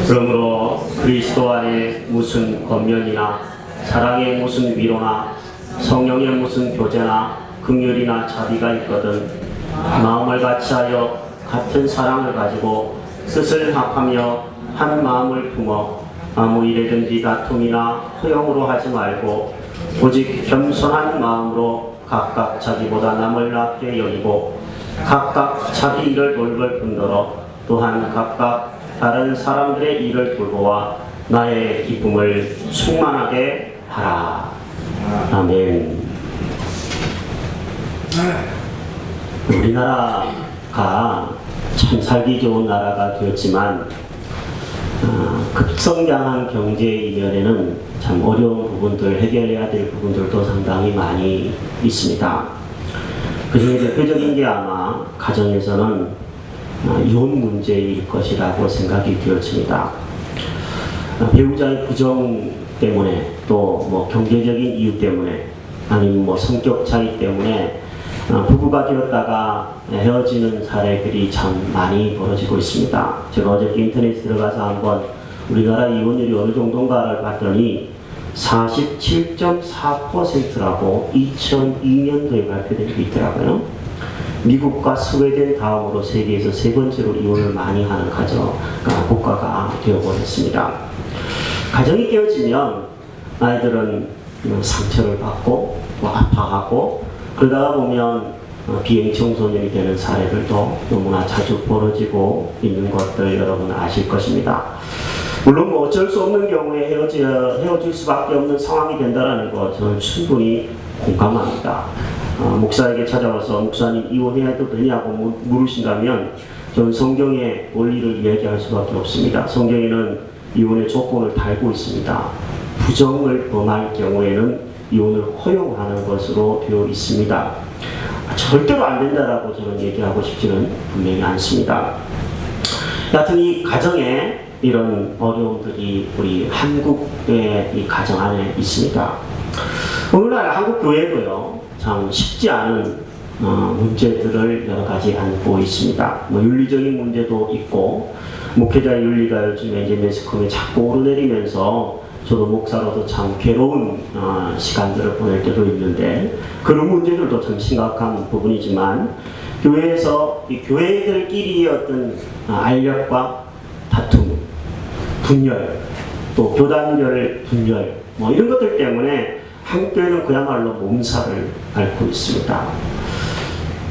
그러므로 그리스도 안에 무슨 권면이나 사랑의 무슨 위로나 성령의 무슨 교제나 긍휼이나 자비가 있거든 마음을 같이하여 같은 사랑을 가지고 뜻을 합하며 한 마음을 품어 아무 일에든지 다툼이나 허용으로 하지 말고 오직 겸손한 마음으로 각각 자기보다 남을 낮게 여기고 각각 자기 일을 돌볼 뿐더러 또한 각각 다른 사람들의 일을 돌보아 나의 기쁨을 충만하게 하라. 아멘. 우리나라가 참 살기 좋은 나라가 되었지만 급성장한 경제 이면에는 참 어려운 부분들, 해결해야 될 부분들도 상당히 많이 있습니다. 그 중에 대표적인 게 아마 가정에서는 이혼 문제일 것이라고 생각이 되어집니다. 배우자의 부정 때문에 또 뭐 경제적인 이유 때문에 아니면 뭐 성격 차이 때문에 부부가 되었다가 헤어지는 사례들이 참 많이 벌어지고 있습니다. 제가 어저께 인터넷에 들어가서 한번 우리나라 이혼율이 어느 정도인가를 봤더니 47.4%라고 2002년도에 발표된 게 있더라고요. 미국과 스웨덴 다음으로 세계에서 세 번째로 이혼을 많이 하는 국가가 되어버렸습니다. 가정이 깨어지면 아이들은 상처를 받고 아파하고 그러다가 보면 비행 청소년이 되는 사례들도 너무나 자주 벌어지고 있는 것들 여러분 아실 것입니다. 물론 뭐 어쩔 수 없는 경우에 헤어질 수밖에 없는 상황이 된다는 거 저는 충분히 공감합니다. 목사에게 찾아와서 목사님 이혼해도 되냐고 물으신다면 저는 성경의 원리를 이야기할 수밖에 없습니다. 성경에는 이혼의 조건을 달고 있습니다. 부정을 범할 경우에는 이혼을 허용하는 것으로 되어 있습니다. 절대로 안 된다라고 저는 얘기하고 싶지는 분명히 않습니다. 여하튼 이 가정에 이런 어려움들이 우리 한국의 이 가정 안에 있습니다. 오늘날 한국 교회도요 참 쉽지 않은 문제들을 여러 가지 안고 있습니다. 뭐 윤리적인 문제도 있고 목회자의 윤리가 요즘에 이제 매스컴에 자꾸 오르내리면서 저도 목사로도 참 괴로운 시간들을 보낼 때도 있는데 그런 문제들도 참 심각한 부분이지만 교회에서 이 교회들끼리의 어떤 알력과 다툼, 분열, 또 교단별 분열 뭐 이런 것들 때문에 한국 교회는 그야말로 몸살을 앓고 있습니다.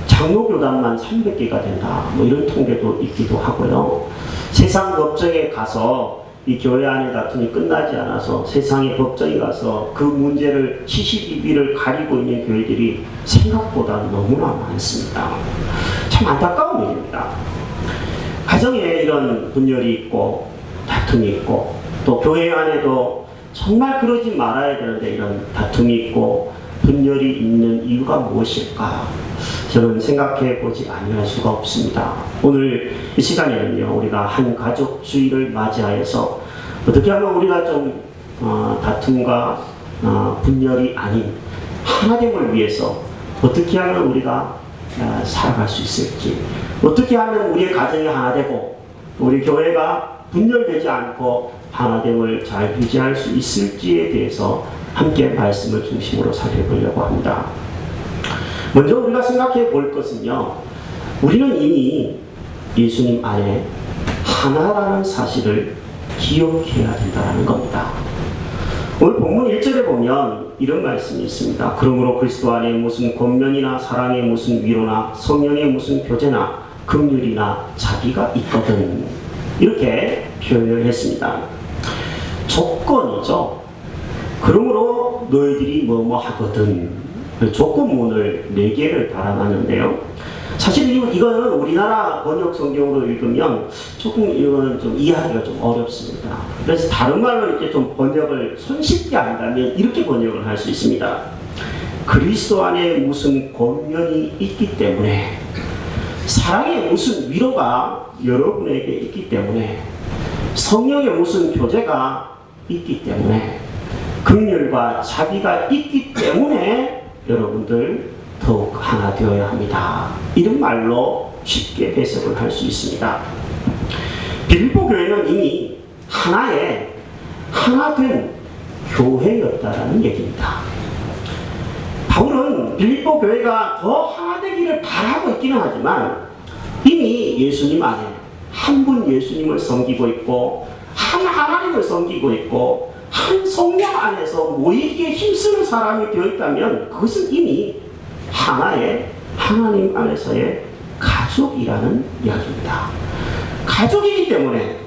장로교단만 300개가 된다 뭐 이런 통계도 있기도 하고요. 세상 법정에 가서 이 교회 안의 다툼이 끝나지 않아서 세상의 법정에 가서 그 문제를 시시비비를 가리고 있는 교회들이 생각보다 너무나 많습니다. 참 안타까운 일입니다. 가정에 이런 분열이 있고 다툼이 있고 또 교회 안에도 정말 그러지 말아야 되는데 이런 다툼이 있고 분열이 있는 이유가 무엇일까? 저는 생각해 보지 아니할 수가 없습니다. 오늘 이 시간에는요, 우리가 한 가족 주일을 맞이하여서 어떻게 하면 우리가 좀 다툼과 분열이 아닌 하나됨을 위해서 어떻게 하면 우리가 살아갈 수 있을지, 어떻게 하면 우리의 가정이 하나 되고 우리 교회가 분열되지 않고 하나됨을 잘 유지할 수 있을지에 대해서 함께 말씀을 중심으로 살펴보려고 합니다. 먼저 우리가 생각해 볼 것은요, 우리는 이미 예수님 안에 하나라는 사실을 기억해야 된다는 겁니다. 오늘 본문 1절에 보면 이런 말씀이 있습니다. 그러므로 그리스도 안에 무슨 권면이나 사랑의 무슨 위로나 성령의 무슨 교제나 긍휼이나 자비가 있거든. 이렇게 표현을 했습니다. 조건이죠. 그러므로 너희들이 뭐뭐 하거든. 조건문을 4개를 달아놨는데요. 사실 이거는 우리나라 번역 성경으로 읽으면 조금 이거는 좀 이해하기가 좀 어렵습니다. 그래서 다른 말로 이렇게 좀 번역을 손쉽게 한다면 이렇게 번역을 할 수 있습니다. 그리스도 안에 무슨 권면이 있기 때문에, 사랑의 무슨 위로가 여러분에게 있기 때문에, 성령의 무슨 교제가 있기 때문에, 긍휼과 자비가 있기 때문에 여러분들 더욱 하나 되어야 합니다. 이런 말로 쉽게 해석을 할 수 있습니다. 빌립보 교회는 이미 하나 된 교회였다라는 얘기입니다. 바울은 빌립보 교회가 더 하나 되기를 바라고 있기는 하지만 이미 예수님 안에 한 분 예수님을 섬기고 있고 한 하나님을 섬기고 있고 한 성령 안에서 모이기에 힘쓰는 사람이 되어 있다면 그것은 이미 하나의 하나님 안에서의 가족이라는 이야기입니다. 가족이기 때문에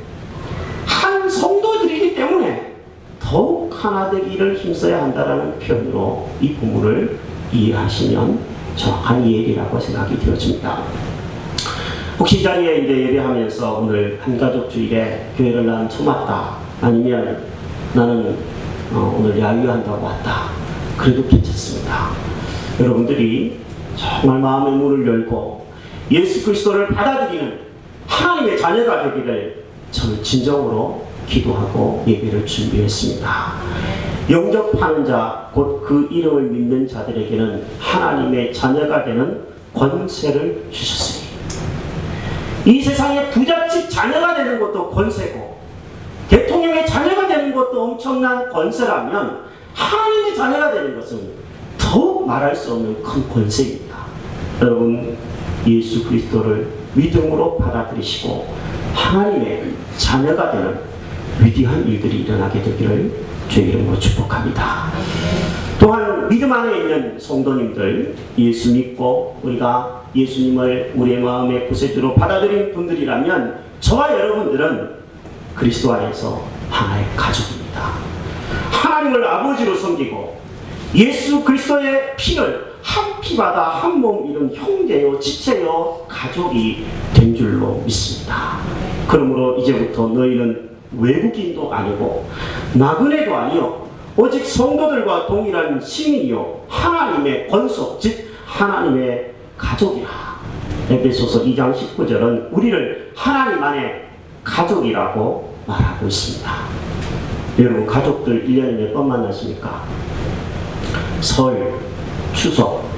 한 성도들이기 때문에 더욱 하나 되기를 힘써야 한다는 표현으로 이 부분을 이해하시면 정확한 이해라고 생각이 되어집니다. 혹시 이 자리에 이제 예배하면서 오늘 한가족주일에 교회를 난 처음 왔다, 아니면 나는 오늘 야유한다고 왔다, 그래도 괜찮습니다. 여러분들이 정말 마음의 문을 열고 예수 그리스도를 받아들이는 하나님의 자녀가 되기를 저는 진정으로 기도하고 예배를 준비했습니다. 영접하는 자, 곧 그 이름을 믿는 자들에게는 하나님의 자녀가 되는 권세를 주셨으니, 이 세상의 부잣집 자녀가 되는 것도 권세고 대통령의 자녀가 되는 것도 엄청난 권세라면 하나님의 자녀가 되는 것은 더욱 말할 수 없는 큰 권세입니다. 여러분, 예수 그리스도를 믿음으로 받아들이시고 하나님의 자녀가 되는 위대한 일들이 일어나게 되기를 주의 이름으로 축복합니다. 또한 믿음 안에 있는 성도님들, 예수 믿고 우리가 예수님을 우리의 마음의 구세주로 받아들인 분들이라면 저와 여러분들은 그리스도 안에서 하나의 가족입니다. 하나님을 아버지로 섬기고 예수 그리스도의 피를 한 피바다 한 몸 이룬 형제요 지체요 가족이 된 줄로 믿습니다. 그러므로 이제부터 너희는 외국인도 아니고 나그네도 아니요 오직 성도들과 동일한 시민이요 하나님의 권속 즉 하나님의 가족이라. 에베소서 2장 19절은 우리를 하나님 안에 가족이라고 말하고 있습니다. 여러분, 가족들 1년에 몇 번 만나십니까? 설, 추석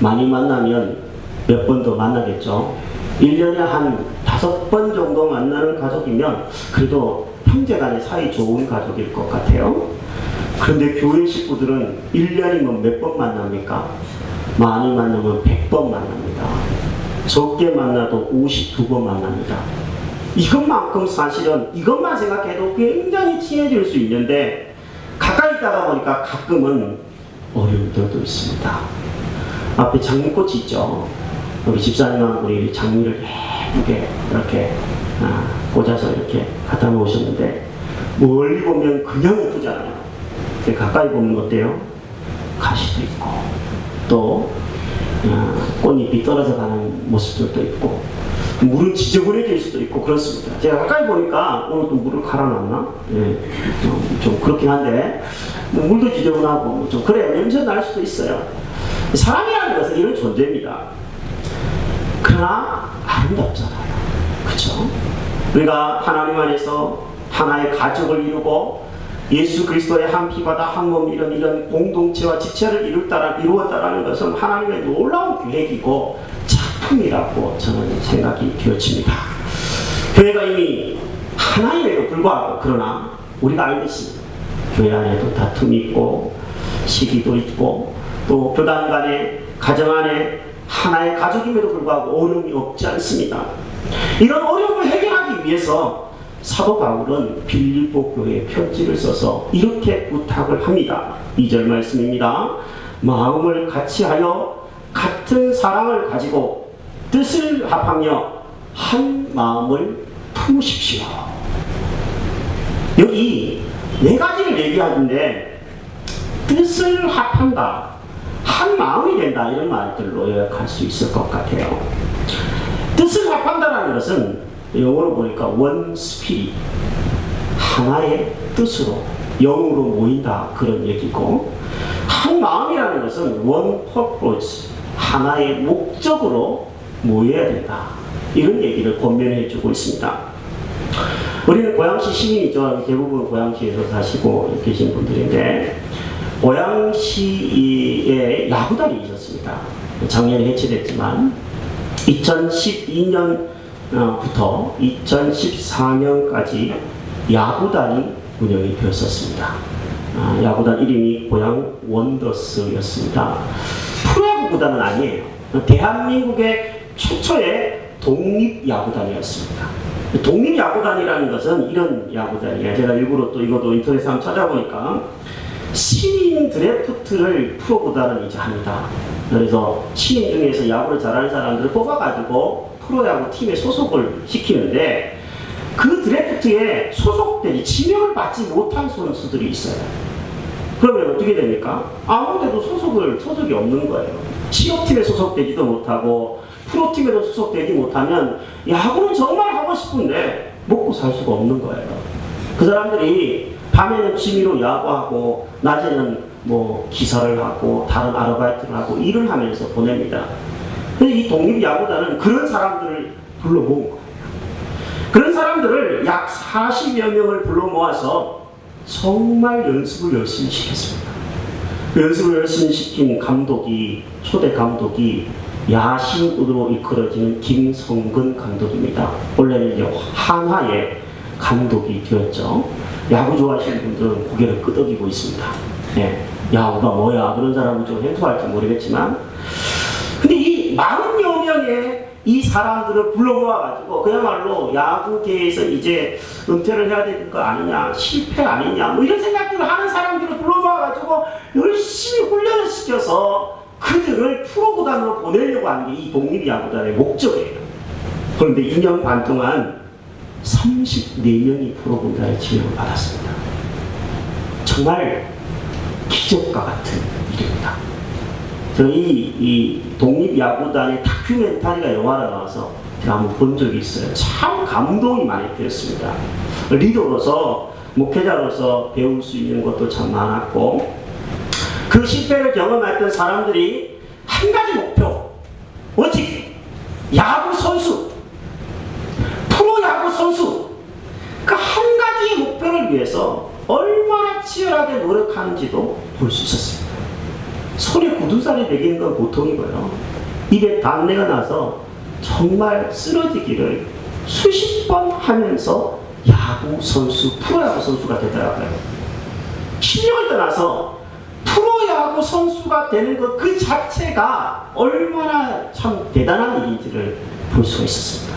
많이 만나면 몇 번 더 만나겠죠. 1년에 한 5번 정도 만나는 가족이면 그래도 형제간의 사이 좋은 가족일 것 같아요. 그런데 교회 식구들은 1년이면 몇 번 만납니까? 많이 만나면 100번 만납니다. 적게 만나도 52번 만납니다. 이것만큼 사실은 이것만 생각해도 굉장히 친해질 수 있는데 가까이 있다가 보니까 가끔은 어려움들도 있습니다. 앞에 장미꽃이 있죠. 우리 집사님은 우리 장미를 예쁘게 이렇게 꽂아서 이렇게 갖다 놓으셨는데 멀리 보면 그냥 예쁘잖아요. 가까이 보면 어때요? 가시도 있고 또 꽃잎이 떨어져 가는 모습들도 있고 물은 지저분해질 수도 있고 그렇습니다. 제가 가까이 보니까 오늘 또 물을 갈아놨나? 예, 좀 그렇긴 한데 물도 지저분하고 좀 그래 냄새 날 수도 있어요. 사람이라는 것은 이런 존재입니다. 그러나 아름답잖아요. 그렇죠? 우리가 하나님 안에서 하나의 가족을 이루고 예수 그리스도의 한 피바다 한 몸 이런 공동체와 지체를 이루었다라는 것은 하나님의 놀라운 계획이고 작품이라고 저는 생각이 되어집니다. 교회가 이미 하나임에도 불구하고 그러나 우리가 알듯이 교회 안에도 다툼이 있고 시기도 있고 또 교단 간에 가정 안에 하나의 가족임에도 불구하고 어려움이 없지 않습니다. 이런 어려움을 해결하기 위해서 사도 바울은 빌립보 교회에 편지를 써서 이렇게 부탁을 합니다. 2절 말씀입니다. 마음을 같이하여 같은 사랑을 가지고 뜻을 합하며 한 마음을 품으십시오. 여기 네 가지를 얘기하는데 뜻을 합한다, 한 마음이 된다 이런 말들로 요약할 수 있을 것 같아요. 뜻을 합한다는 것은 영어로 보니까 one spirit, 하나의 뜻으로 영으로 모인다 그런 얘기고, 한 마음이라는 것은 one purpose, 하나의 목적으로 모여야 된다 이런 얘기를 권면해 주고 있습니다. 우리는 고양시 시민이죠. 대부분 고양시에서 사시고 계신 분들인데 고양시에 야구단이 있었습니다. 작년에 해체됐지만 2012년부터 2014년까지 야구단이 운영이 되었었습니다. 야구단 이름이 고양 원더스였습니다. 프로야구 구단은 아니에요. 대한민국의 최초의 독립야구단이었습니다. 독립야구단이라는 것은 이런 야구단이에요. 제가 일부러 또 이것도 인터넷에 한번 찾아보니까 신인 드래프트를 프로구단은 이제 합니다. 그래서 신인 중에서 야구를 잘하는 사람들을 뽑아가지고 프로야구 팀에 소속을 시키는데 그 드래프트에 소속되지 지명을 받지 못한 선수들이 있어요. 그러면 어떻게 됩니까? 아무데도 소속이 없는 거예요. 취업팀에 소속되지도 못하고 프로팀에도 소속되지 못하면 야구는 정말 하고 싶은데 먹고 살 수가 없는 거예요. 그 사람들이 밤에는 취미로 야구하고 낮에는 뭐 기사를 하고 다른 아르바이트를 하고 일을 하면서 보냅니다. 근데 이 독립야구단은 그런 사람들을 불러 모은 거예요. 그런 사람들을 약 40여 명을 불러 모아서 정말 연습을 열심히 시켰습니다. 연습을 열심히 시킨 감독이, 초대 감독이 야심으로 이끌어지는 김성근 감독입니다. 원래는 이제 한화의 감독이 되었죠. 야구 좋아하시는 분들은 고개를 끄덕이고 있습니다. 네. 야구가 뭐야? 그런 사람은 좀 행투할지 모르겠지만. 근데 이 40여 명의 이 사람들을 불러 모아가지고 그야말로 야구계에서 이제 은퇴를 해야 되는 거 아니냐, 실패 아니냐, 뭐 이런 생각들을 하는 사람들을 불러 모아가지고 열심히 훈련을 시켜서 그들을 프로구단으로 보내려고 하는 게 이 독립야구단의 목적이에요. 그런데 2년 반 동안 34명이 프로구단에 지명을 받았습니다. 정말 기적과 같은 일입니다. 저는 이 독립야구단의 다큐멘터리가 영화로 나와서 제가 한번 본 적이 있어요. 참 감동이 많이 되었습니다. 리더로서, 목회자로서 배울 수 있는 것도 참 많았고, 그 실패를 경험했던 사람들이 한 가지 목표, 오직 야구 선수, 프로야구 선수, 그 한 가지 목표를 위해서 얼마나 치열하게 노력하는지도 볼 수 있었습니다. 손에 굳은 살이 매기는 건 보통이고요. 입에 단내가 나서 정말 쓰러지기를 수십 번 하면서 야구 선수, 프로야구 선수가 되더라고요. 실력을 떠나서 프로야구 선수가 되는 것 그 자체가 얼마나 참 대단한 일인지를 볼 수가 있었습니다.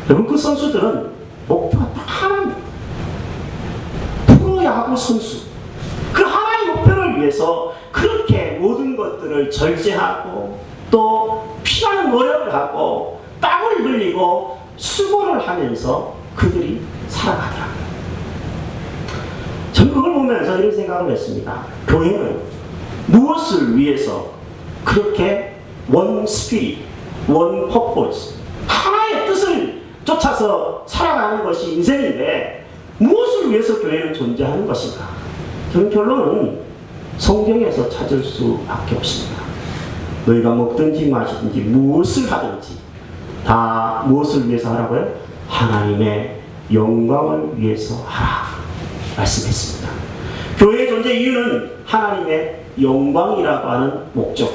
여러분, 그 선수들은 목표가 딱 하나입니다. 프로야구 선수. 그 하나의 목표를 위해서 그렇게 모든 것들을 절제하고 또 피나는 노력을 하고 땀을 흘리고 수고를 하면서 그들이 살아가더라고요. 저는 그걸 보면서 이런 생각을 했습니다. 교회는 무엇을 위해서 그렇게 원 스피릿, 원 퍼포스, 하나의 뜻을 쫓아서 살아가는 것이 인생인데 무엇을 위해서 교회는 존재하는 것인가? 저는 결론은 성경에서 찾을 수밖에 없습니다. 너희가 먹든지 마시든지 무엇을 하든지 다 무엇을 위해서 하라고요? 하나님의 영광을 위해서 하라 말씀했습니다. 교회의 존재 이유는 하나님의 영광이라고 하는 목적,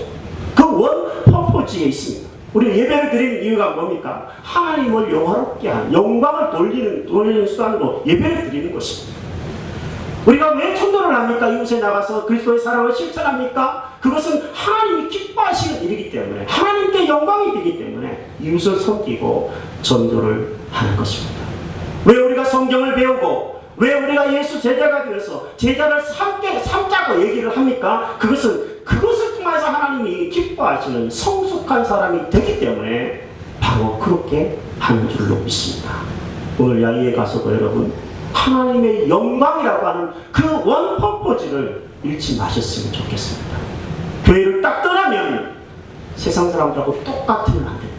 그 원 퍼포즈에 있습니다. 우리 예배를 드리는 이유가 뭡니까? 하나님을 영화롭게 하는, 영광을 돌리는 수단으로 예배를 드리는 것입니다. 우리가 왜 전도를 합니까? 이곳에 나가서 그리스도의 사랑을 실천합니까? 그것은 하나님이 기뻐하시는 일이기 때문에, 하나님께 영광이 되기 때문에 이웃을 섬기고 전도를 하는 것입니다. 왜 우리가 성경을 배우고 왜 우리가 예수 제자가 되어서 제자를 삼자고 얘기를 합니까? 그것을 통해서 하나님이 기뻐하시는 성숙한 사람이 되기 때문에 바로 그렇게 하는 줄로 믿습니다. 오늘 야유에 가서도 여러분 하나님의 영광이라고 하는 그 원 퍼포즈를 잃지 마셨으면 좋겠습니다. 교회를 딱 떠나면 세상 사람들하고 똑같으면 안 됩니다.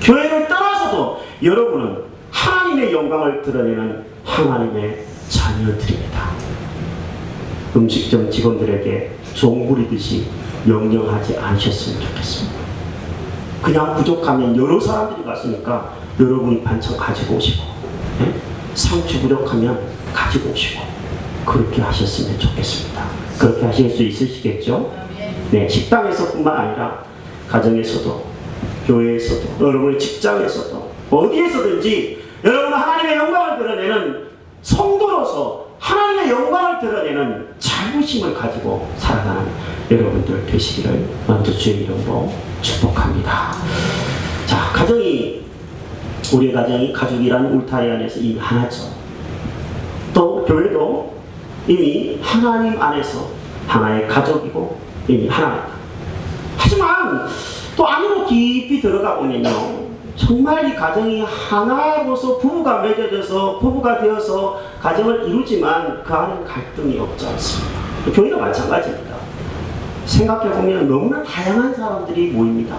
교회를 떠나서도 여러분은 하나님의 영광을 드러내는 하나님의 자녀들입니다. 음식점 직원들에게 종 부리듯이 명령하지 않으셨으면 좋겠습니다. 그냥 부족하면 여러 사람들이 갔으니까 여러분이 반찬 가지고 오시고, 네? 상추 부족하면 가지고 오시고, 그렇게 하셨으면 좋겠습니다. 그렇게 하실 수 있으시겠죠? 네, 식당에서뿐만 아니라 가정에서도, 교회에서도, 여러분의 직장에서도, 어디에서든지 여러분 하나님의 영광을 드러내는 성도로서 하나님의 영광을 드러내는 자부심을 가지고 살아가는 여러분들 되시기를 먼저 주의 이름으로 축복합니다. 자, 우리의 가정이 가족이라는 울타리 안에서 이미 하나죠. 또 교회도 이미 하나님 안에서 하나의 가족이고 이미 하나입니다. 하지만 또 안으로 깊이 들어가 보면요, 정말 이 가정이 하나로서 부부가 맺어져서 부부가 되어서 가정을 이루지만 그 안에 갈등이 없지 않습니다. 교회도 마찬가지입니다. 생각해보면 너무나 다양한 사람들이 모입니다.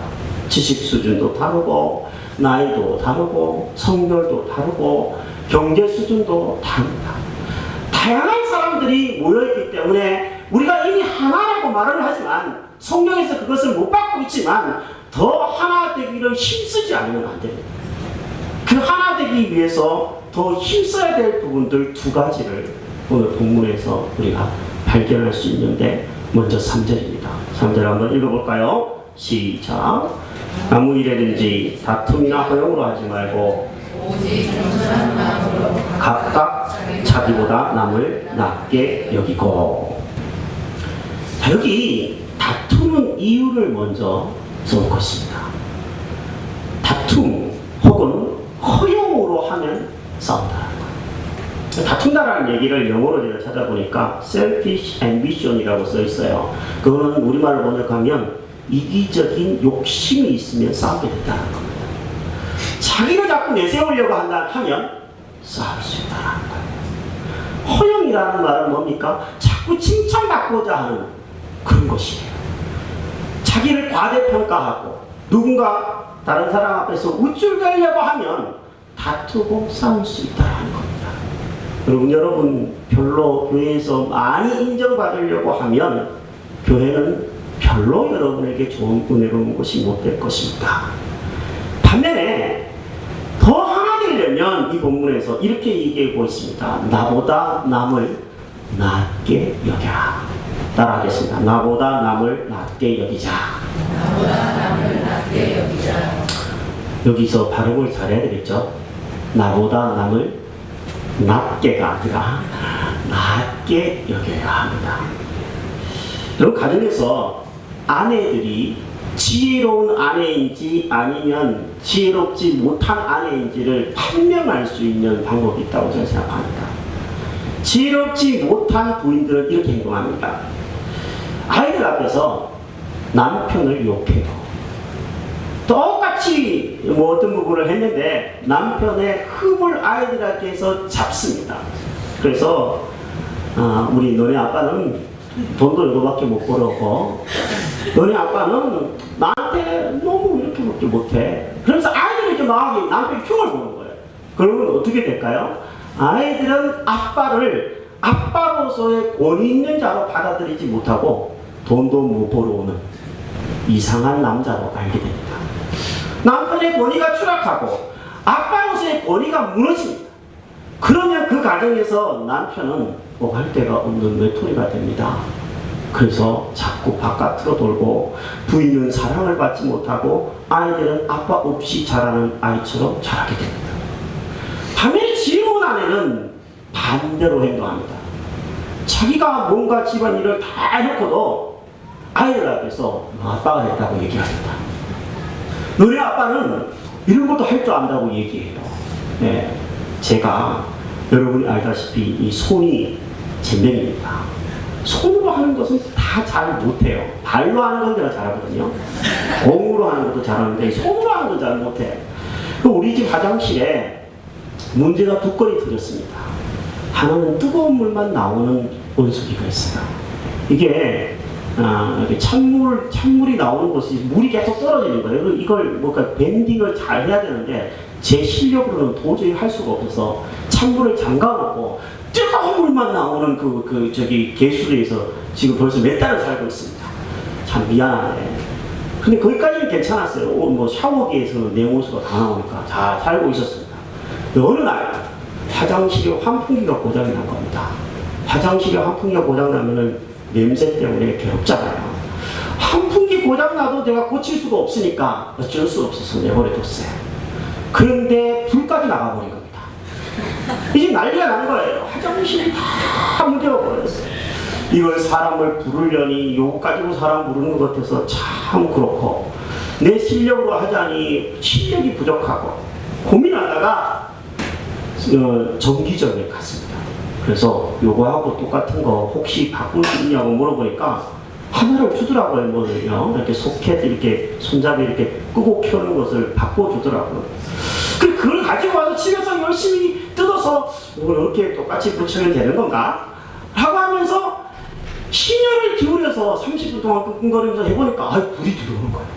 지식 수준도 다르고 나이도 다르고 성별도 다르고 경제 수준도 다릅니다. 다양한 사람들이 모여있기 때문에 우리가 이미 하나라고 말을 하지만 성경에서 그것을 못 받고 있지만 더 하나 되기를 힘쓰지 않으면 안 됩니다. 그 하나 되기 위해서 더 힘써야 될 부분들 두 가지를 오늘 본문에서 우리가 발견할 수 있는데, 먼저 3절입니다. 3절 한번 읽어볼까요? 시작. 아무 일에든지 다툼이나 허용으로 하지 말고 각각 자기보다 남을 낮게 여기고. 자, 여기 다투는 이유를 먼저 써놓고 있습니다. 다툼 혹은 허용으로 하면 싸운다는 거예요. 다툰다라는 얘기를 영어로 제가 찾아보니까 selfish ambition이라고 써 있어요. 그거는 우리말로 번역하면 이기적인 욕심이 있으면 싸우게 된다는 겁니다. 자기를 자꾸 내세우려고 하면 싸울 수 있다는 거예요. 허용이라는 말은 뭡니까? 자꾸 칭찬받고자 하는 그런 것이에요. 자기를 과대평가하고 누군가 다른 사람 앞에서 우쭐대려고 하면 다투고 싸울 수 있다는 겁니다. 그리고 여러분, 별로 교회에서 많이 인정받으려고 하면 교회는 별로 여러분에게 좋은 은혜로운 것이 못 될 것입니다. 반면에 더 하나 되려면 이 본문에서 이렇게 얘기하고 있습니다. 나보다 남을 낮게 여겨라. 따라하겠습니다. 나보다 남을 낮게 여기자. 나보다 남을 낮게 여기자. 여기서 발음을 잘해야 되겠죠? 나보다 남을 낮게가 아니라 낮게 여겨야 합니다. 여러분, 가정에서 아내들이 지혜로운 아내인지 아니면 지혜롭지 못한 아내인지를 판명할 수 있는 방법이 있다고 저는 생각합니다. 지혜롭지 못한 부인들은 이렇게 행동합니다. 아이들 앞에서 남편을 욕해요. 똑같이 어떤 부분을 했는데 남편의 흠을 아이들에게서 잡습니다. 그래서 우리 너네 아빠는 돈도 이거밖에 못 벌어고 너네 아빠는 나한테 너무 이렇게밖에 못해. 그래서 아이들이 이렇게 막 남편 흉을 보는 거예요. 그러면 어떻게 될까요? 아이들은 아빠를 아빠로서의 권위 있는 자로 받아들이지 못하고 돈도 못 벌어오는 이상한 남자로 알게 됩니다. 남편의 권위가 추락하고 아빠로서의 권위가 무너집니다. 그러면 그 가정에서 남편은 뭐 할 데가 없는 외톨이가 됩니다. 그래서 자꾸 바깥으로 돌고 부인은 사랑을 받지 못하고 아이들은 아빠 없이 자라는 아이처럼 자라게 됩니다. 반면에 지혜로운 아내는 반대로 행동합니다. 자기가 뭔가 집안일을 다 해놓고도 아이들 앞에서 아빠가 했다고 얘기합니다. 너네 아빠는 이런 것도 할 줄 안다고 얘기해요. 네, 제가 여러분이 알다시피 이 손이 젬병입니다. 손으로 하는 것은 다 잘 못해요. 발로 하는 건 제가 잘하거든요. 공으로 하는 것도 잘하는데 손으로 하는 건 잘 못해요. 우리 집 화장실에 문제가 두 건이 터졌습니다. 하나는 뜨거운 물만 나오는 온수기가 있어요. 이게 찬물이 나오는 곳이 물이 계속 떨어지는 거예요. 이걸 뭔가 밴딩을 잘 해야 되는데 제 실력으로는 도저히 할 수가 없어서 찬물을 잠가놓고 뜨거운 물만 나오는 저기 개수대에서 지금 벌써 몇 달을 살고 있습니다. 참 미안하네. 근데 거기까지는 괜찮았어요. 뭐 샤워기에서는 냉온수가 다 나오니까 잘 살고 있었습니다. 어느 날 화장실에 환풍기가 고장이 난 겁니다. 화장실에 환풍기가 고장나면은 냄새 때문에 괴롭잖아요. 환풍기 고장나도 내가 고칠 수가 없으니까 어쩔 수 없어서 내버려뒀어요. 그런데 불까지 나가버린 겁니다. 이제 난리가 난 거예요. 화장실이 다 묻어버렸어요. 이걸 사람을 부르려니 요거 가지고 사람 부르는 것 같아서 참 그렇고, 내 실력으로 하자니 실력이 부족하고 고민하다가 정기전에 갔습니다. 그래서 요거하고 똑같은 거 혹시 바꿀 수 있냐고 물어보니까 하나를 주더라고요. 뭐를요, 이렇게 소켓 이렇게 손잡이 이렇게 끄고 켜는 것을 바꿔주더라고요. 그걸 가지고 와서 집에서 열심히 뜯어서 이걸 이렇게 똑같이 붙이면 되는 건가? 라고 하면서 심혈을 기울여서 30분 동안 끙끙거리면서 해보니까 불이 들어오는 거예요.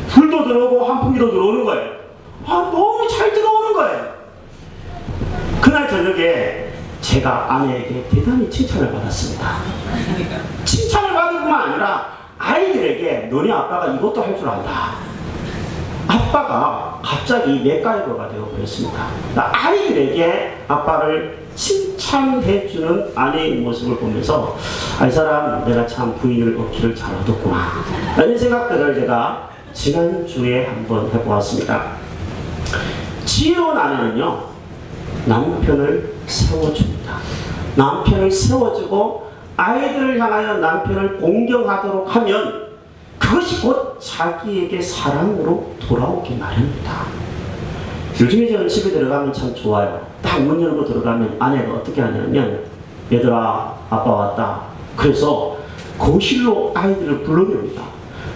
불도 들어오고 환풍기도 들어오는 거예요. 너무 잘 들어오는 거예요. 그날 저녁에 제가 아내에게 대단히 칭찬을 받았습니다. 칭찬을 받을 뿐만 아니라 아이들에게 너네 아빠가 이것도 할 줄 안다. 아빠가 갑자기 맥가이버가 되어버렸습니다. 아이들에게 아빠를 칭찬해주는 아내의 모습을 보면서 이 사람 내가 참 부인을 얻기를 잘 얻었구나, 이런 생각들을 제가 지난주에 한번 해보았습니다. 지혜로운 아내는요, 남편을 세워줍니다. 남편을 세워주고 아이들을 향하여 남편을 공경하도록 하면 그것이 곧 자기에게 사랑으로 돌아오기 마련입니다. 요즘에 저는 집에 들어가면 참 좋아요. 딱 문 열고 들어가면 아내가 어떻게 하냐면, 얘들아 아빠 왔다. 그래서 거실로 아이들을 불러냅니다.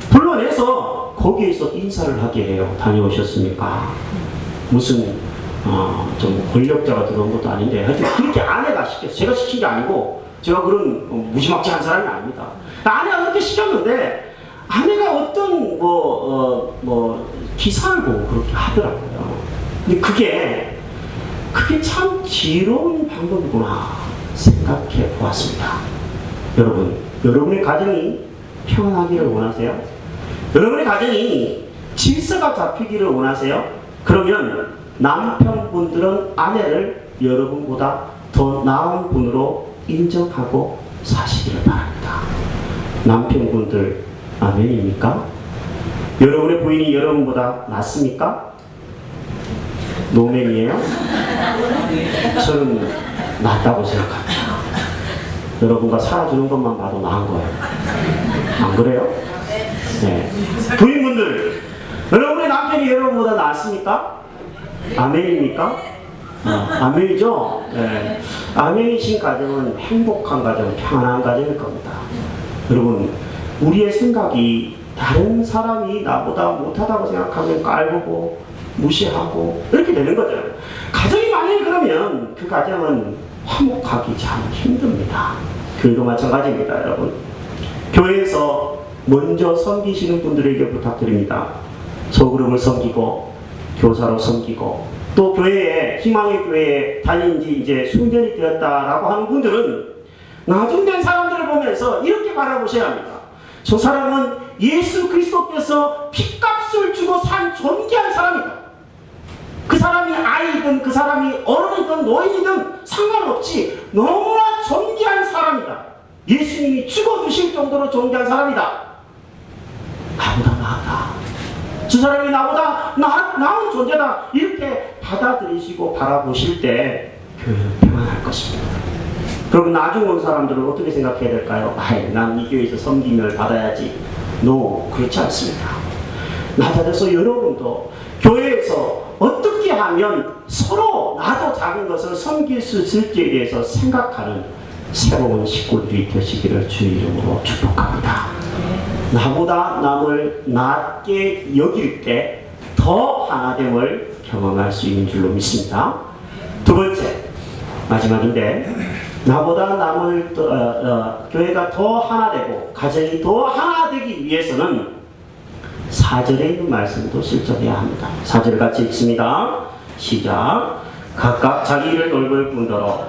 불러내서 거기에서 인사를 하게 해요. 다녀오셨습니까? 무슨 좀 권력자가 들어온 것도 아닌데 하여튼 그렇게 아내가 시켰어요. 제가 시킨 게 아니고, 제가 그런 무지막지한 사람이 아닙니다. 아내가 그렇게 시켰는데 아내가 어떤 기사를 보고 그렇게 하더라고요. 근데 그게 참 지혜로운 방법이구나 생각해 보았습니다. 여러분, 여러분의 가정이 평안하기를 원하세요? 여러분의 가정이 질서가 잡히기를 원하세요? 그러면 남편분들은 아내를 여러분보다 더 나은 분으로 인정하고 사시기를 바랍니다. 남편분들 아멘입니까? 여러분의 부인이 여러분보다 낫습니까? 노맨이에요? 저는 낫다고 생각합니다. 여러분과 살아주는 것만 봐도 나은 거예요. 안 그래요? 네. 부인분들, 여러분의 남편이 여러분보다 낫습니까? 아멘입니까? 아멘이죠? 네. 아멘이신 가정은 행복한 가정, 평안한 가정일 겁니다. 여러분, 우리의 생각이 다른 사람이 나보다 못하다고 생각하면 깔보고 무시하고 이렇게 되는 거죠. 가정이 만약에 그러면 그 가정은 화목하기 참 힘듭니다. 교회도 마찬가지입니다. 여러분, 교회에서 먼저 섬기시는 분들에게 부탁드립니다. 소그룹을 섬기고 교사로 섬기고 또 교회에, 희망의 교회에 다닌 지 이제 수년이 되었다라고 하는 분들은 나중된 사람들을 보면서 이렇게 바라보셔야 합니다. 저 사람은 예수 그리스도께서 핏값을 주고 산 존귀한 사람이다. 그 사람이 아이든 그 사람이 어른이든 노인이든 상관없이 너무나 존귀한 사람이다. 예수님이 죽어주실 정도로 존귀한 사람이다. 나보다 나았다. 저 사람이 나보다 나은 존재다. 이렇게 받아들이시고 바라보실 때 교회는 평안할 것입니다. 그럼 나중 온 사람들은 어떻게 생각해야 될까요? 난 이 교회에서 섬김을 받아야지. 그렇지 않습니다. 나타나서 여러분도 교회에서 어떻게 하면 서로 나도 작은 것을 섬길 수 있을지에 대해서 생각하는 새로운 식구들이 되시기를 주의 이름으로 축복합니다. 나보다 남을 낮게 여길 때 더 하나됨을 경험할 수 있는 줄로 믿습니다. 두 번째, 마지막인데, 나보다 남을 교회가 더 하나되고 가정이 더 하나되기 위해서는 4절에 있는 말씀도 실천해야 합니다. 4절 같이 읽습니다. 시작. 각각 자기 일을 돌볼 뿐더러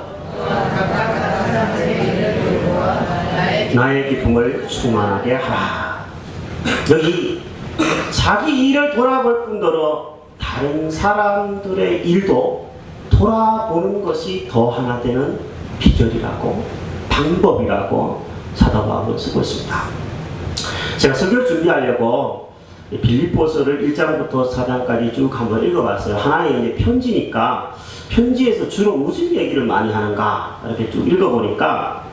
나의 기쁨을 충만하게 하라. 여기 자기 일을 돌아볼 뿐더러 다른 사람들의 일도 돌아보는 것이 더 하나 되는 비결이라고, 방법이라고 사도 바울은 쓰고 있습니다. 제가 설교를 준비하려고 빌립보서를 1장부터 4장까지 쭉 한번 읽어봤어요. 하나의 이제 편지니까 편지에서 주로 무슨 얘기를 많이 하는가 이렇게 쭉 읽어보니까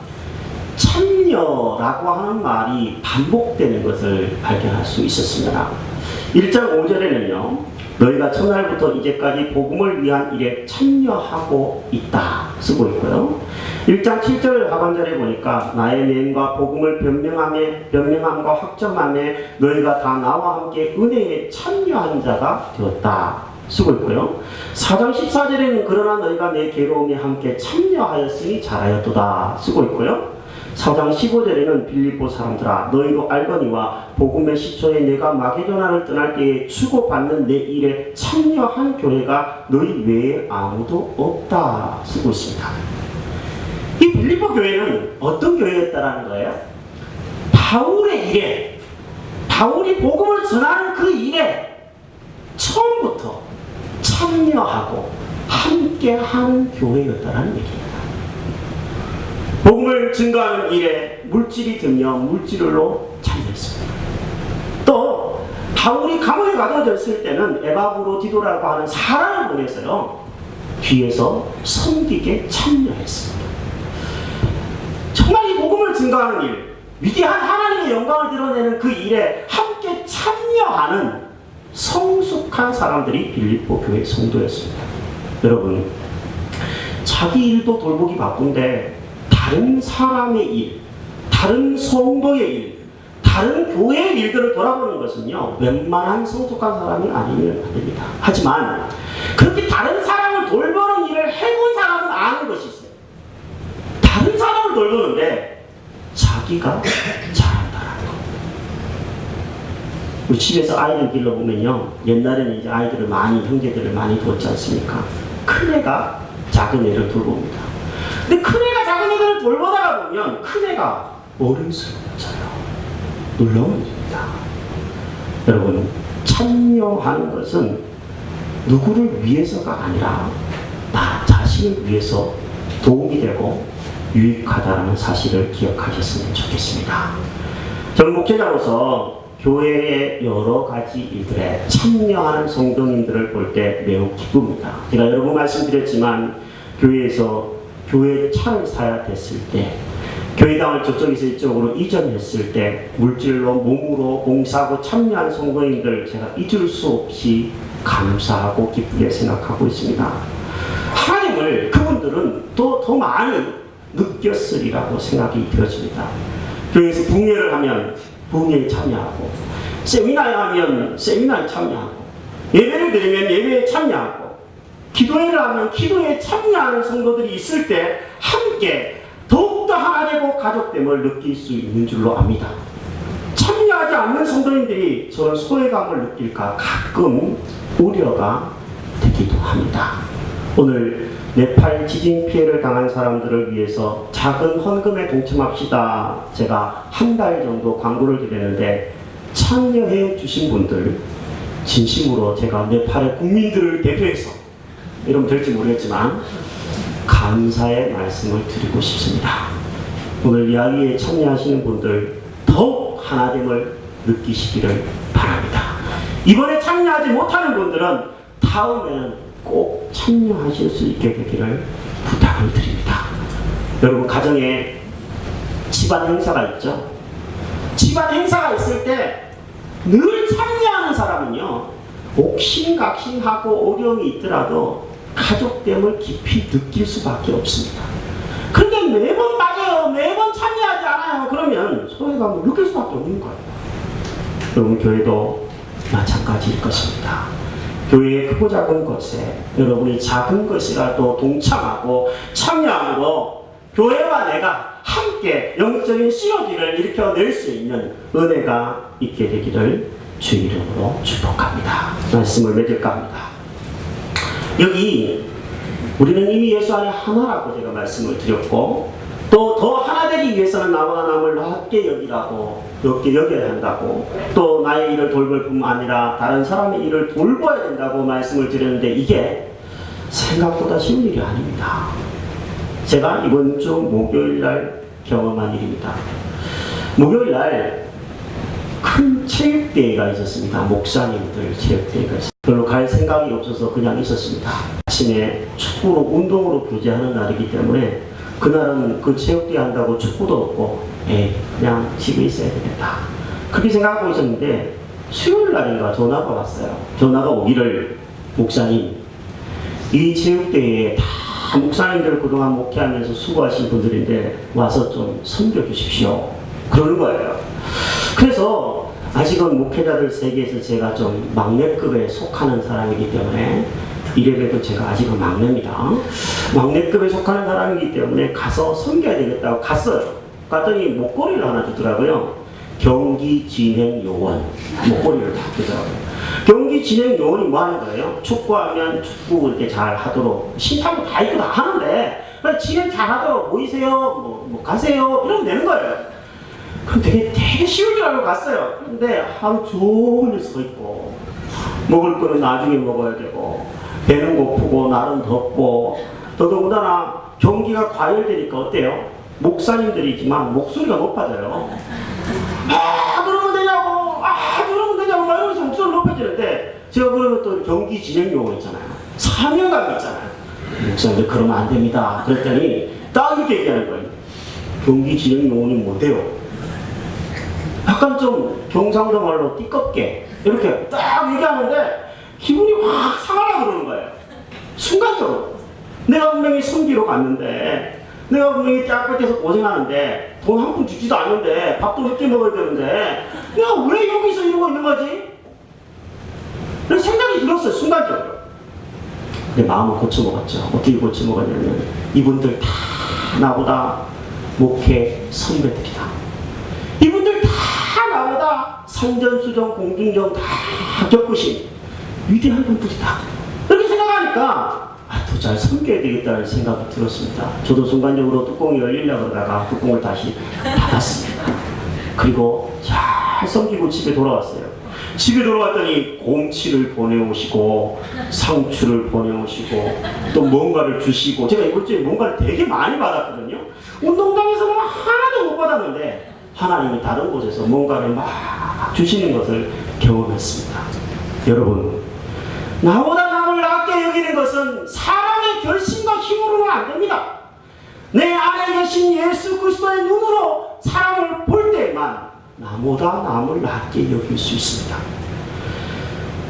참여라고 하는 말이 반복되는 것을 발견할 수 있었습니다. 1장 5절에는요, 너희가 첫날부터 이제까지 복음을 위한 일에 참여하고 있다 쓰고 있고요. 1장 7절 하반절에 보니까 나의 명과 복음을 변명함과 확정함에 너희가 다 나와 함께 은혜에 참여한 자가 되었다 쓰고 있고요. 4장 14절에는 그러나 너희가 내 괴로움에 함께 참여하였으니 잘하였도다 쓰고 있고요. 4장 15절에는 빌립보 사람들아 너희도 알거니와 복음의 시초에 내가 마게도나를 떠날 때에 주고받는 내 일에 참여한 교회가 너희 외에 아무도 없다 쓰고 있습니다. 이 빌립보 교회는 어떤 교회였다라는 거예요? 바울의 일에, 바울이 복음을 전하는 그 일에 처음부터 참여하고 함께하는 교회였다라는 얘기입니다. 복음을 증거하는 일에 물질이 되면 물질로 참여했습니다. 또 바울이 감옥에 가둬졌을 때는 에바브로디도라고 하는 사람을 보내서요 뒤에서 섬기게 참여했습니다. 정말 이 복음을 증거하는 일, 위대한 하나님의 영광을 드러내는 그 일에 함께 참여하는 성숙한 사람들이 빌립보 교회 성도였습니다. 여러분, 자기 일도 돌보기 바쁜데 다른 사람의 일, 다른 성도의 일, 다른 교회의 일들을 돌아보는 것은요 웬만한 성숙한 사람이 아니면 안 됩니다. 하지만 그렇게 다른 사람을 돌보는 일을 해본 사람은 아는 것이 있어요. 다른 사람을 돌보는데 자기가 잘한다는 거. 우리 집에서 아이들 길러보면요, 옛날에는 이제 아이들을 많이, 형제들을 많이 뒀지 않습니까? 큰애가 작은 애를 돌봅니다. 근데 큰애가 작은 애들을 돌보다가 보면 큰애가 어른스러워져요. 놀라운 일입니다. 여러분, 참여하는 것은 누구를 위해서가 아니라 나 자신을 위해서 도움이 되고 유익하다는 사실을 기억하셨으면 좋겠습니다. 저는 목회자로서 교회의 여러 가지 일들에 참여하는 성도님들을 볼 때 매우 기쁩니다. 제가 여러 번 말씀드렸지만 교회에서 교회 차를 사야 됐을 때, 교회당을 저쪽에서 이쪽으로 이전했을 때 물질로 몸으로 봉사하고 참여한 성도님들 제가 잊을 수 없이 감사하고 기쁘게 생각하고 있습니다. 하나님을 그분들은 또 더 많이 느꼈으리라고 생각이 되어집니다. 교회에서 붕괴를 하면 붕괴에 참여하고, 세미나에 하면 세미나에 참여하고, 예배를 드리면 예배에 참여하고, 기도회를 하면 기도회에 참여하는 성도들이 있을 때 함께 더욱더 하나 되고 가족됨을 느낄 수 있는 줄로 압니다. 참여하지 않는 성도님들이 저런 소외감을 느낄까 가끔 우려가 되기도 합니다. 오늘 네팔 지진 피해를 당한 사람들을 위해서 작은 헌금에 동참합시다. 제가 한 달 정도 광고를 드렸는데 참여해 주신 분들 진심으로 제가 네팔의 국민들을 대표해서, 여러분 될지 모르겠지만 감사의 말씀을 드리고 싶습니다. 오늘 이야기에 참여하시는 분들 더욱 하나됨을 느끼시기를 바랍니다. 이번에 참여하지 못하는 분들은 다음에는 꼭 참여하실 수 있게 되기를 부탁을 드립니다. 여러분, 가정에 집안 행사가 있죠. 집안 행사가 있을 때 늘 참여하는 사람은요 옥신각신하고 어려움이 있더라도 가족됨을 깊이 느낄 수밖에 없습니다. 그런데 매번 빠져요, 매번 참여하지 않아요. 그러면 소외감을 느낄 수밖에 없는 거예요. 여러분, 교회도 마찬가지일 것입니다. 교회의 크고 작은 것에 여러분이 작은 것이라도 동참하고 참여함으로 교회와 내가 함께 영적인 시너지를 일으켜낼 수 있는 은혜가 있게 되기를 주 이름으로 축복합니다. 말씀을 맺을까 합니다. 여기 우리는 이미 예수 안에 하나라고 제가 말씀을 드렸고, 또 더 하나 되기 위해서는 나와 남을 낮게 여겨야 한다고, 또 나의 일을 돌볼 뿐만 아니라 다른 사람의 일을 돌봐야 된다고 말씀을 드렸는데 이게 생각보다 쉬운 일이 아닙니다. 제가 이번 주 목요일날 경험한 일입니다. 목요일날 큰 체육대회가 있었습니다. 목사님들 체육대회가 있었습니다. 별로 갈 생각이 없어서 그냥 있었습니다. 아침에 축구로 운동으로 교제하는 날이기 때문에 그날은 그 체육대회 한다고 축구도 없고 그냥 집에 있어야 되겠다. 그렇게 생각하고 있었는데 수요일 날인가 전화가 왔어요. 전화가 오기를 목사님 이 체육대회에 다 목사님들 그동안 목회하면서 수고하신 분들인데 와서 좀 섬겨주십시오. 그러는 거예요. 그래서 아직은 목회자들 세계에서 제가 좀 막내급에 속하는 사람이기 때문에 이래봬도 제가 아직은 막내입니다. 막내급에 속하는 사람이기 때문에 가서 섬겨야 되겠다고 갔어요. 갔더니 목걸이를 하나 주더라고요. 경기 진행 요원 목걸이를 다 주더라고요. 경기 진행 요원이 뭐 하는 거예요? 축구하면 축구 이렇게 잘 하도록 심판도 다 있고 다 하는데 진행 잘 하도록 모이세요, 뭐 가세요 이러면 되는 거예요. 그럼 되게 쉬울 줄 알고 갔어요. 근데 하루 종일 서 있고 먹을 거는 나중에 먹어야 되고 배는 고프고 날은 덥고 더더군다나 경기가 과열되니까 어때요? 목사님들이지만 목소리가 높아져요. 그러면 되냐고 그러면 되냐고 막 이러면서 목소리가 높아지는데 제가 그러면 또 경기 진행 요원 있잖아요. 사명감이 있잖아요. 목사님들 그러면 안 됩니다. 그랬더니 딱 이렇게 얘기하는 거예요. 경기 진행 요원이 뭔데요? 약간 좀 경상도 말로 띠껍게 이렇게 딱 얘기하는데 기분이 확 상하려고 그러는 거예요. 순간적으로 내가 분명히 섬기러 갔는데 내가 분명히 짝볕에서 고생하는데 돈 한 푼 주지도 않는데 밥도 늦게 먹어야 되는데 내가 왜 여기서 이러고 있는 거지? 그런 생각이 들었어요. 순간적으로. 내 마음을 고쳐먹었죠. 어떻게 고쳐먹었냐면 이분들 다 나보다 목회 선배들이다. 이분들 다 나보다 산전수전 공중전 다 겪으신 위대한 분들이다. 이렇게 생각하니까 더 잘 섬겨야 되겠다는 생각이 들었습니다. 저도 순간적으로 뚜껑이 열리려고 그러다가 뚜껑을 다시 닫았습니다. 그리고 잘 섬기고 집에 돌아왔어요. 집에 돌아왔더니 곰치를 보내오시고 상추를 보내오시고 또 뭔가를 주시고 제가 이번 주에 뭔가를 되게 많이 받았거든요. 운동장에서는 하나도 못 받았는데 하나님이 다른 곳에서 뭔가를 막 주시는 것을 경험했습니다. 여러분, 나보다 남을 낮게 여기는 것은 사람의 결심과 힘으로는 안 됩니다. 내 안에 계신 예수 그리스도의 눈으로 사람을 볼 때만 나보다 남을 낮게 여길 수 있습니다.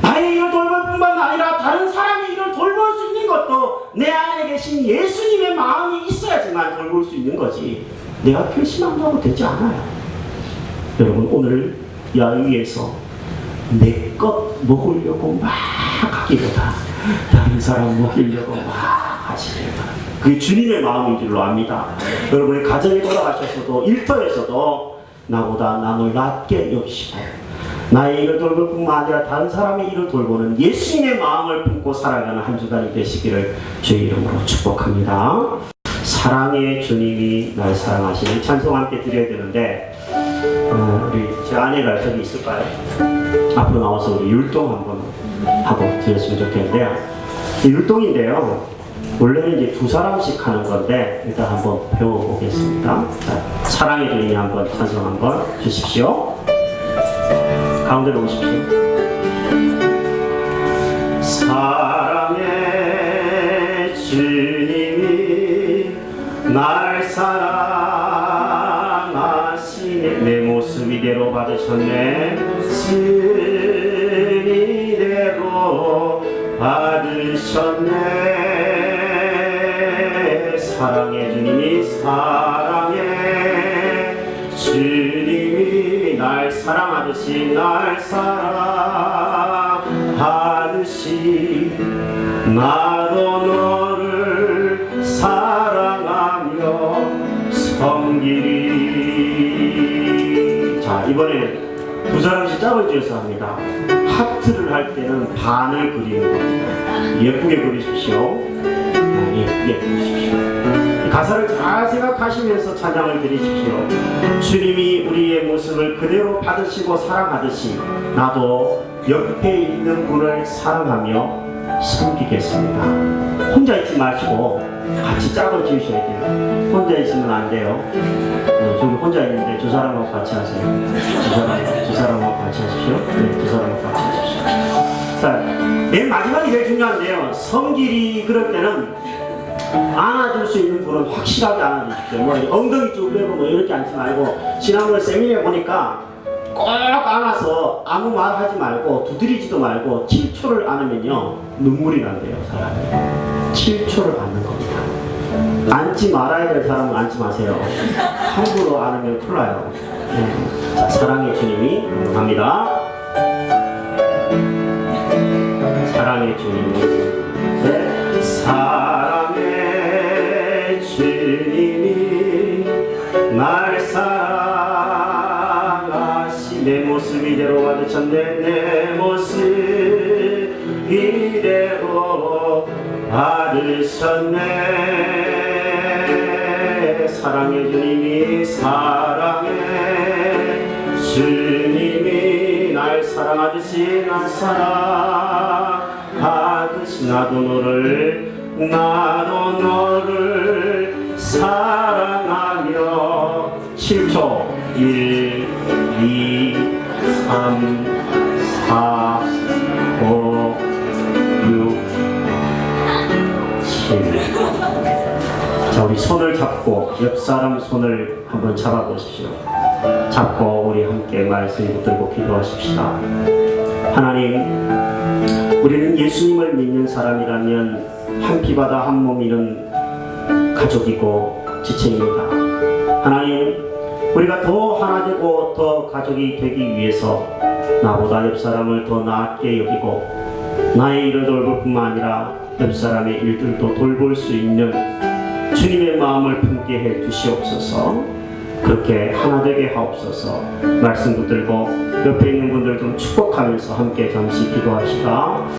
나의 일을 돌볼 뿐만 아니라 다른 사람의 일을 돌볼 수 있는 것도 내 안에 계신 예수님의 마음이 있어야지만 돌볼 수 있는 거지 내가 결심한다고 되지 않아요. 여러분, 오늘 야유에서 내 것 먹으려고 막 하기보다 다른 사람 먹이려고 막 하시길 바랍니다. 그게 주님의 마음인 줄로 압니다. 여러분의 가정에 돌아가셔서도 일터에서도 나보다 남을 낮게 여기시고 나의 일을 돌볼 뿐만 아니라 다른 사람의 일을 돌보는 예수님의 마음을 품고 살아가는 한 주간이 되시기를 주의 이름으로 축복합니다. 사랑의 주님이 날 사랑하시는 찬송 함께 드려야 되는데 우리 제 아내가 저기 있을까요? 앞으로 나와서 우리 율동 한번 하고 드렸으면 좋겠는데요. 율동인데요. 원래는 이제 두 사람씩 하는 건데 일단 한번 배워보겠습니다. 자, 사랑의 주님이 한번 찬송 한번 주십시오. 가운데로 오십시오. 사랑의 주님이 날 사랑하시네. 내 모습 이대로 받으셨네. 모습 이대로 받으셨네. 사랑의 주님이 날 사랑하듯이 날 사랑하듯이 나도 너를 사랑하며 섬기리. 자, 이번에 두 사람씩 짝을 지어서 합니다. 하트를 할 때는 반을 그리는 겁니다. 예쁘게 그리십시오. 예쁘게 그리십시오. 가사를 잘 생각하시면서 찬양을 드리십시오. 주님이 우리의 모습을 그대로 받으시고 사랑하듯이 나도 옆에 있는 분을 사랑하며 섬기겠습니다. 혼자 있지 마시고 같이 짝을 지으셔야 돼요. 혼자 있으면 안 돼요. 저기 혼자 있는데 두 사람하고 같이 하세요. 두 사람하고 같이 하십시오. 네, 두 사람하고 같이 하십시오. 자, 자, 맨 마지막이 제일 중요한데요. 성질이 그럴 때는 안아줄 수 있는 분은 확실하게 안아주십시오. 뭐 엉덩이 쭉 빼고 뭐 이렇게 앉지 말고, 지난번에 세미나에 보니까 꼭 안아서 아무 말 하지 말고 두드리지도 말고 7초를 안으면요 눈물이 난대요. 사람이 7초를 안는 겁니다. 앉지 말아야 될 사람은 앉지 마세요. 함부로 안으면 큰일 나요. 자, 사랑의 주님이 갑니다. 사랑의 주님이, 네. 사랑의 주님이 날 사랑하시, 내 모습 이대로 받으셨네. 내 모습 이대로 받으셨네. 사랑의 주님이, 사랑의 주님이 날 사랑하듯이 날 사랑하듯이 나도 너를 사랑하며. 7초 1, 2, 3, 4, 5, 6, 7. 자, 우리 손을 잡고 옆 사람 손을 한번 잡아보십시오. 잡고 우리 함께 말씀 붙들고 기도하십시다. 하나님, 우리는 예수님을 믿는 사람이라면 한 피바다 한 몸이는 가족이고 지체입니다. 하나님, 우리가 더 하나 되고 더 가족이 되기 위해서 나보다 옆 사람을 더 나았게 여기고 나의 일을 돌볼 뿐만 아니라 옆 사람의 일들도 돌볼 수 있는 주님의 마음을 품게 해 주시옵소서. 그렇게 하나 되게 하옵소서. 말씀 붙들고 옆에 있는 분들 좀 축복하면서 함께 잠시 기도합시다.